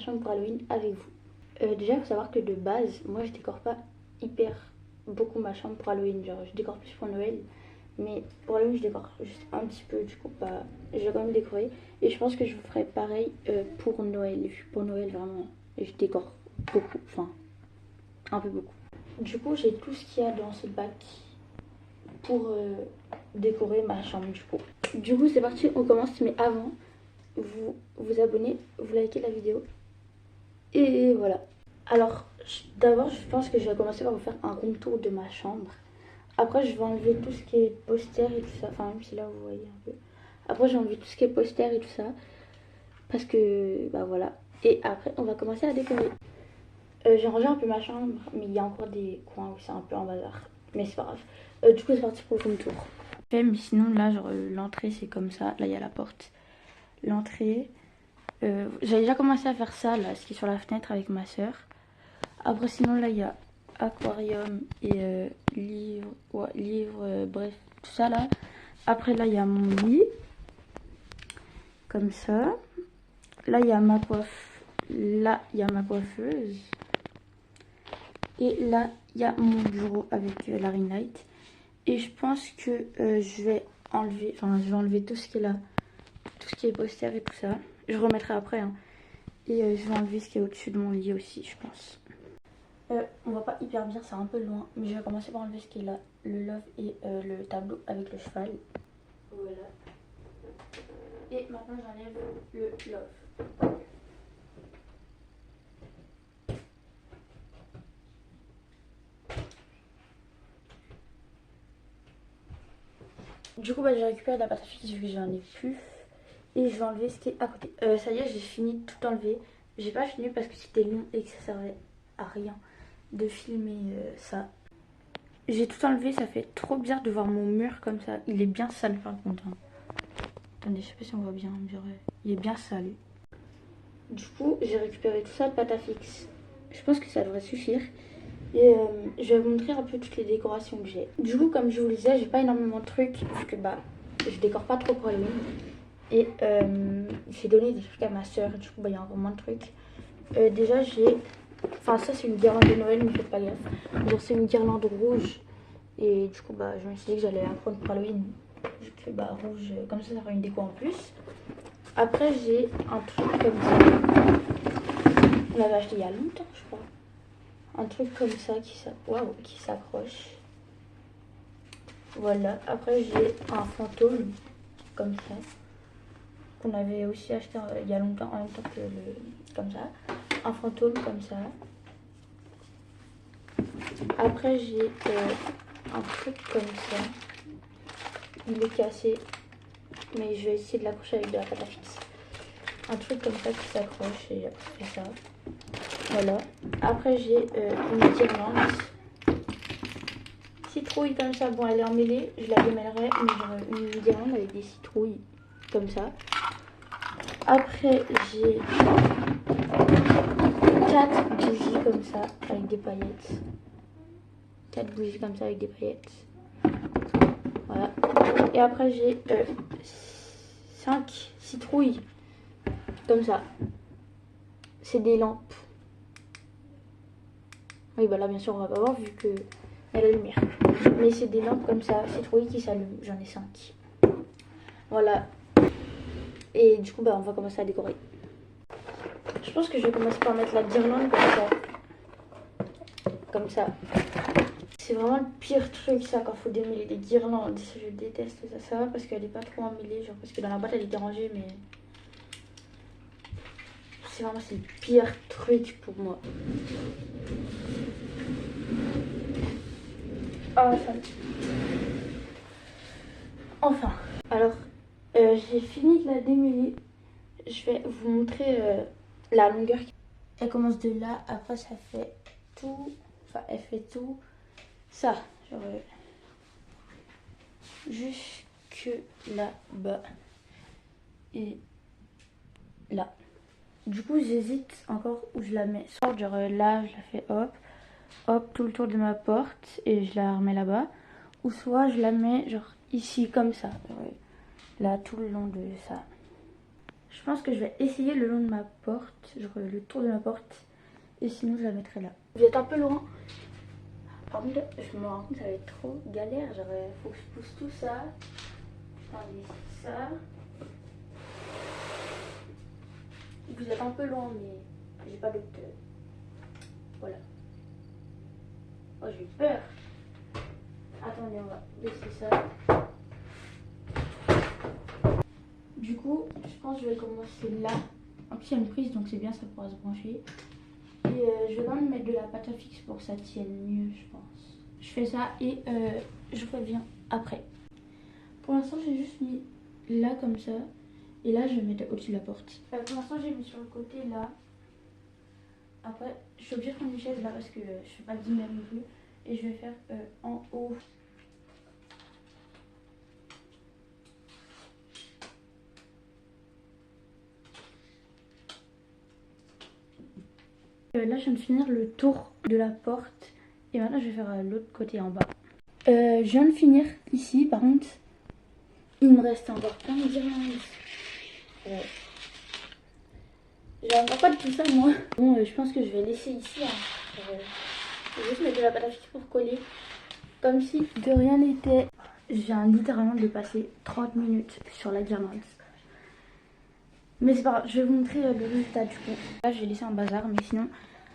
chambre pour Halloween avec vous. Déjà, il faut savoir que de base, moi je décore pas hyper beaucoup ma chambre pour Halloween. Genre, je décore plus pour Noël. Mais pour Halloween, je décore juste un petit peu. Du coup, bah, je vais quand même décorer. Et je pense que je vous ferai pareil pour Noël. Pour Noël, vraiment, je décore beaucoup. Enfin, un peu beaucoup. Du coup, j'ai tout ce qu'il y a dans ce bac pour décorer ma chambre. Du coup, c'est parti, on commence. Mais avant, vous vous abonnez, vous likez la vidéo. Et voilà. Alors, d'abord, je pense que je vais commencer par vous faire un room tour de ma chambre. Après, je vais enlever tout ce qui est poster et tout ça. Enfin, même si là, vous voyez un peu. Après, j'ai enlevé tout ce qui est poster et tout ça. Parce que, bah voilà. Et après, on va commencer à décorer. J'ai rangé un peu ma chambre, mais il y a encore des coins où c'est un peu en bazar. Mais c'est pas grave. Du coup, c'est parti pour le room tour. Mais sinon, là, genre, l'entrée, c'est comme ça. Là, il y a la porte. L'entrée. J'avais déjà commencé à faire ça, là, ce qui est sur la fenêtre avec ma soeur. Après, sinon, là, il y a aquarium et livre, ouais, bref, tout ça, là. Après, là, il y a mon lit. Comme ça. Là, il y a ma Là, il y a ma coiffeuse. Et là, il y a mon bureau avec la ring light. Et je pense que je vais enlever tout ce qui est là. Tout ce qui est poster et tout ça. Je remettrai après, hein. Et je vais enlever ce qui est au-dessus de mon lit aussi, je pense. On voit pas hyper bien, c'est un peu loin. Mais je vais commencer par enlever ce qui est là. Le love et le tableau avec le cheval. Voilà. Et maintenant, j'enlève le love. Du coup, bah, j'ai récupéré la pâte à fixe vu que j'en ai plus. Et je vais enlever ce qui est à côté. Ça y est, j'ai fini de tout enlever. J'ai pas fini parce que c'était long et que ça servait à rien de filmer ça. J'ai tout enlevé, ça fait trop bizarre de voir mon mur comme ça. Il est bien sale par contre. Hein. Attendez, je sais pas si on voit bien. Il est bien sale. Du coup, j'ai récupéré tout ça de pâte à fixe. Je pense que ça devrait suffire. Et je vais vous montrer un peu toutes les décorations que j'ai. Du coup, comme je vous le disais, j'ai pas énormément de trucs. Parce que bah, je décore pas trop pour Halloween. Et j'ai donné des trucs à ma soeur. Du coup, bah, il y a encore moins de trucs. Déjà, j'ai... Enfin, ça, c'est une guirlande de Noël, mais faites pas gaffe. Genre, c'est une guirlande rouge. Et du coup, bah, je me suis dit que j'allais la prendre pour Halloween. Vu que, bah, rouge, comme ça fera une déco en plus. Après, j'ai un truc comme ça. On l'avait acheté il y a longtemps, je crois. Un truc comme ça qui s'accroche. Voilà. Après, j'ai un fantôme comme ça. Qu'on avait aussi acheté il y a longtemps, en même temps que comme ça. Un fantôme comme ça. Après, j'ai un truc comme ça. Il est cassé. Mais je vais essayer de l'accrocher avec de la pâte à fixe. Un truc comme ça qui s'accroche et après ça. Voilà. Après, j'ai une guirlande. Citrouille comme ça. Bon, elle est emmêlée. Je la démêlerai. Mais genre une guirlande avec des citrouilles comme ça. Après, j'ai 4 bougies comme ça avec des paillettes. 4 bougies comme ça avec des paillettes. Voilà. Et après, j'ai 5 citrouilles comme ça. C'est des lampes. Oui, bah là, bien sûr, on va pas voir vu que il y a la lumière. Mais c'est des lampes comme ça, citrouilles qui s'allument. J'en ai 5. Voilà. Et du coup, bah, on va commencer à décorer. Je pense que je vais commencer par mettre la guirlande comme ça. Comme ça. C'est vraiment le pire truc, ça, quand il faut démêler des guirlandes. Je déteste ça. Ça va parce qu'elle est pas trop emmêlée. Genre, parce que dans la boîte, elle était rangée, mais... C'est le pire truc pour moi. Oh, ça. Enfin. Alors, j'ai fini de la démêler. Je vais vous montrer la longueur. Elle commence de là, après ça fait tout... Enfin, elle fait tout ça. Genre, jusque là-bas. Et là. Du coup, j'hésite encore où je la mets. Soit genre là, je la fais hop, tout le tour de ma porte et je la remets là-bas. Ou soit je la mets genre ici, comme ça. Là, tout le long de ça. Je pense que je vais essayer le long de ma porte, genre le tour de ma porte. Et sinon je la mettrai là. Vous êtes un peu loin. Par contre, je me rends compte que ça va être trop galère. Genre, faut que je pousse tout ça. Attendez, ça. Vous êtes un peu loin, mais j'ai pas d'autre. Voilà. Oh, j'ai eu peur. Attendez, on va baisser ça. Du coup, je pense que je vais commencer là. En plus, il y a une prise, donc c'est bien, ça pourra se brancher. Et je vais quand même mettre de la pâte à fixe pour que ça tienne mieux, je pense. Je fais ça et je reviens après. Pour l'instant, j'ai juste mis là comme ça. Et là, je vais mettre au-dessus de la porte. Pour l'instant, j'ai mis sur le côté là. Après, je suis obligée de prendre une chaise là parce que je fais pas le 10 mètres non plus. Et je vais faire en haut. Là, je viens de finir le tour de la porte. Et maintenant, je vais faire l'autre côté en bas. Je viens de finir ici. Par contre, il me reste encore plein de guirlandes. J'ai encore pas de tout ça, moi. Bon, je pense que je vais laisser ici. Hein. Je vais juste mettre de la pâte à fixe pour coller. Comme si de rien n'était. Je viens littéralement de passer 30 minutes sur la guirlande. Mais c'est pas grave, je vais vous montrer le résultat du coup. Là, j'ai laissé un bazar, mais sinon,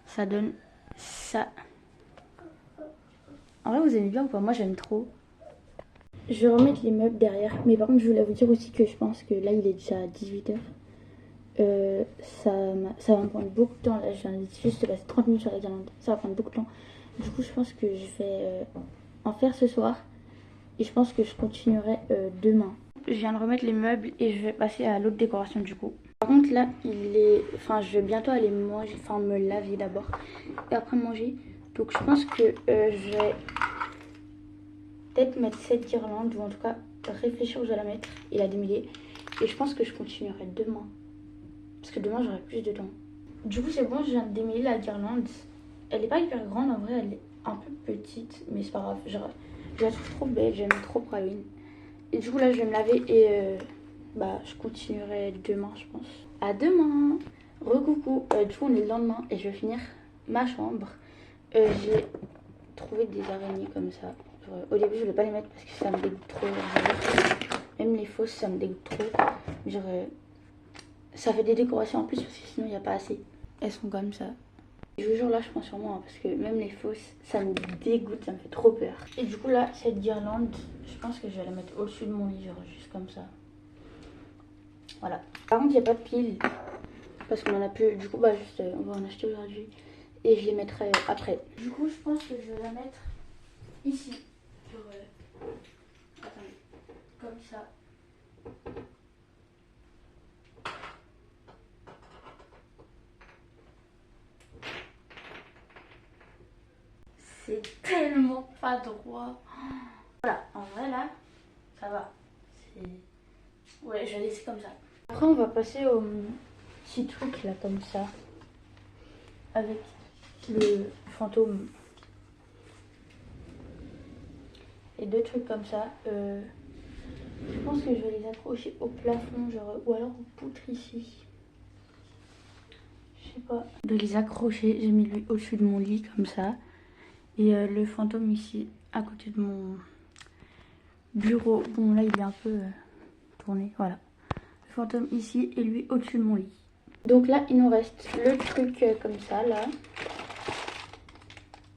ça donne ça. En vrai, vous aimez bien ou pas? Moi, j'aime trop. Je vais remettre les meubles derrière. Mais par contre, je voulais vous dire aussi que je pense que là, il est déjà 18 h. Ça va me prendre beaucoup de temps. Là, je viens juste de passer 30 minutes sur la guirlande. Ça va prendre beaucoup de temps. Du coup, je pense que je vais en faire ce soir. Et je pense que je continuerai demain. Je viens de remettre les meubles et je vais passer à l'autre décoration du coup. Par contre là, je vais bientôt aller manger, enfin me laver d'abord et après manger. Donc je pense que je vais peut-être mettre cette guirlande ou en tout cas réfléchir où je vais la mettre et la démêler. Et je pense que je continuerai demain. Parce que demain j'aurai plus de temps. Du coup c'est bon, je viens de démêler la guirlande. Elle n'est pas hyper grande en vrai, elle est un peu petite. Mais c'est pas grave, je la trouve trop belle, j'aime trop pour Halloween. Et du coup là je vais me laver et je continuerai demain je pense. À demain. Recoucou. Du coup on est le lendemain et je vais finir ma chambre. J'ai trouvé des araignées comme ça. Genre, au début je voulais pas les mettre parce que ça me dégoûte trop. Même les fausses ça me dégoûte trop. Genre ça fait des décorations en plus parce que sinon il n'y a pas assez. Elles sont comme ça. Je vous jure là je prends sur moi hein, parce que même les fausses ça me dégoûte, ça me fait trop peur. Et du coup là cette guirlande je pense que je vais la mettre au-dessus de mon lit genre juste comme ça. Voilà. Par contre il n'y a pas de piles parce qu'on en a plus. Du coup juste on va en acheter aujourd'hui et je les mettrai après. Du coup je pense que je vais la mettre ici. Genre attendez, comme ça. C'est tellement pas droit. Voilà, en vrai là, ça va. Ouais, je vais laisser comme ça. Après on va passer au petit truc là comme ça. Avec le fantôme. Et deux trucs comme ça. Je pense que je vais les accrocher au plafond, genre, ou alors aux poutres ici. Je sais pas. De les accrocher, j'ai mis lui au-dessus de mon lit comme ça. Et le fantôme ici, à côté de mon bureau. Bon là il est un peu tourné, voilà. Le fantôme ici et lui au-dessus de mon lit. Donc là il nous reste le truc comme ça là.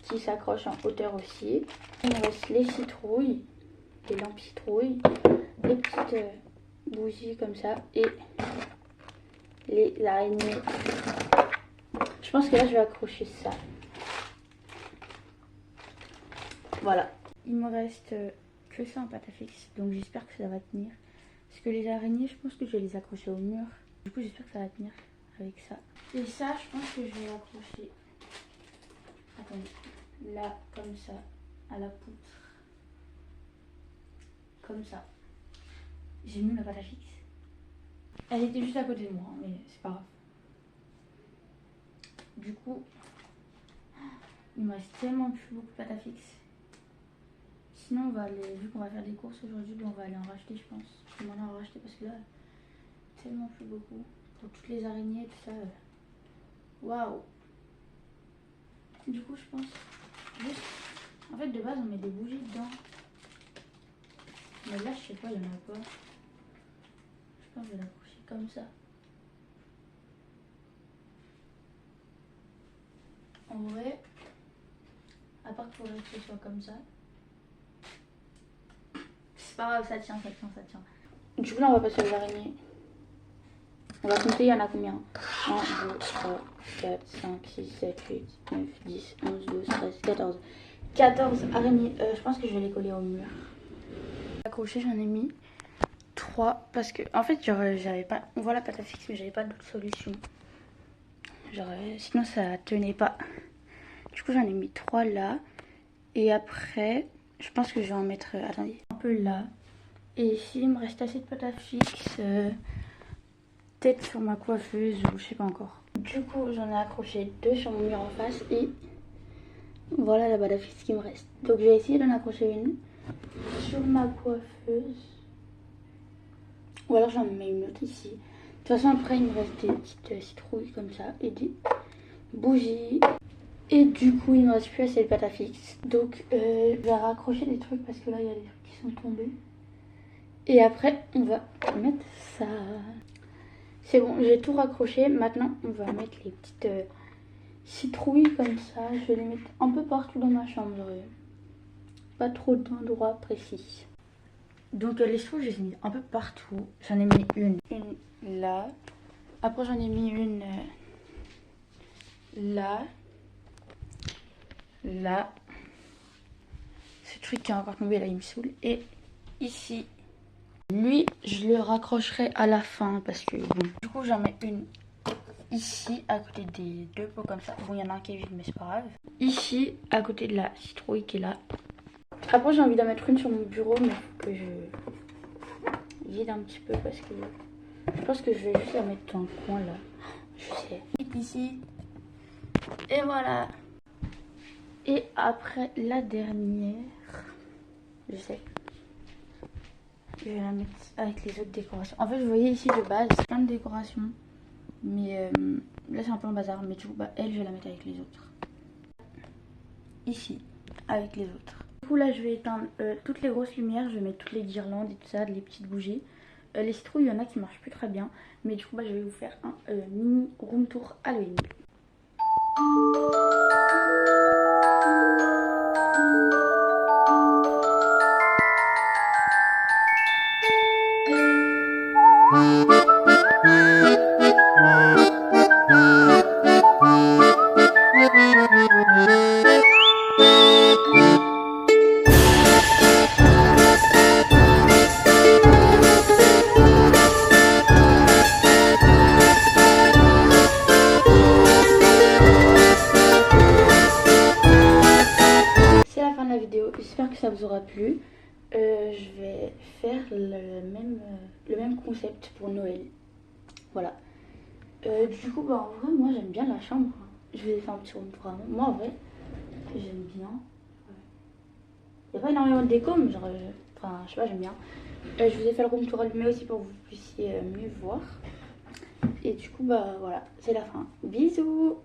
Qui s'accroche en hauteur aussi. Il nous reste les citrouilles. Les lampes citrouilles. Les petites bougies comme ça. Et les araignées. Je pense que là je vais accrocher ça. Voilà. Il me reste que ça en pâte à fixe. Donc j'espère que ça va tenir. Parce que les araignées, je pense que je vais les accrocher au mur. Du coup j'espère que ça va tenir avec ça. Et ça, je pense que je vais l'accrocher. Attendez. Là, comme ça. À la poutre. Comme ça. J'ai mis ma pâte à fixe. Elle était juste à côté de moi, hein, mais c'est pas grave. Du coup, il me reste tellement plus beaucoup de pâte à fixe. Sinon, on va aller, vu qu'on va faire des courses aujourd'hui, on va aller en racheter, je pense. Je vais m'en en racheter parce que là, tellement plus beaucoup. Donc toutes les araignées, tout ça. Waouh. Du coup, je pense juste... En fait, de base, on met des bougies dedans. Mais là, je sais pas, il y en a pas. Je pense que je vais l'accrocher comme ça. En vrai, à part qu'il faudrait que ce soit comme ça. C'est pas grave, ça tient, ça tient, ça tient. Du coup, là, on va passer aux araignées. On va compter, il y en a combien? 1, 2, 3, 4, 5, 6, 7, 8, 9, 10, 11, 12, 13, 14. 14 araignées. Je pense que je vais les coller au mur. Accroché, j'en ai mis 3 parce que, en fait, genre, j'avais pas. On voit la pâte à fixe, mais j'avais pas d'autre solution. Genre, sinon ça tenait pas. Du coup, j'en ai mis 3 là. Et après, je pense que je vais en mettre, attendez, un peu là. Et ici, il me reste assez de pâte à fixe. Peut-être sur ma coiffeuse ou je sais pas encore. Du coup, j'en ai accroché 2 sur mon mur en face. Et voilà la pâte à fixe qui me reste. Donc, je vais essayer d'en accrocher une sur ma coiffeuse. Ou alors, j'en mets une autre ici. De toute façon, après, il me reste des petites citrouilles comme ça. Et des bougies. Et du coup, il ne me reste plus assez de pâte à fixe. Donc, je vais raccrocher des trucs parce que là, il y a des trucs qui sont tombés. Et après, on va mettre ça. C'est bon, j'ai tout raccroché. Maintenant, on va mettre les petites citrouilles comme ça. Je vais les mettre un peu partout dans ma chambre. Pas trop d'endroits précis. Donc, les citrouilles, je les ai mis un peu partout. J'en ai mis une là. Après, j'en ai mis une là. Là. Ce truc qui est encore tombé là, il me saoule. Et ici. Lui, je le raccrocherai à la fin parce que bon. Du coup, j'en mets une ici à côté des 2 pots comme ça. Bon, il y en a un qui est vide, mais c'est pas grave. Ici, à côté de la citrouille qui est là. Après, j'ai envie d'en mettre une sur mon bureau, mais faut que je vide un petit peu parce que je pense que je vais juste la mettre dans le coin là. Je sais. Ici. Et voilà. Et après, la dernière, je sais. Je vais la mettre avec les autres décorations. En fait, vous voyez ici de base, plein de décorations. Mais là, c'est un peu un bazar. Mais du coup, bah, elle, je vais la mettre avec les autres. Ici, avec les autres. Du coup, là, je vais éteindre toutes les grosses lumières. Je vais mettre toutes les guirlandes et tout ça, les petites bougies. Les citrouilles, il y en a qui marchent plus très bien. Mais du coup, bah, je vais vous faire un mini room tour Halloween. J'espère que ça vous aura plu. Je vais faire le même concept pour Noël. Voilà. Du coup, bah, en vrai, moi j'aime bien la chambre. Je vais faire un petit room tour. Moi en vrai, j'aime bien. Il n'y a pas énormément de déco, mais genre, enfin, je sais pas, j'aime bien. Je vous ai fait le room tour allumé aussi pour que vous puissiez mieux voir. Et du coup, bah voilà, c'est la fin. Bisous!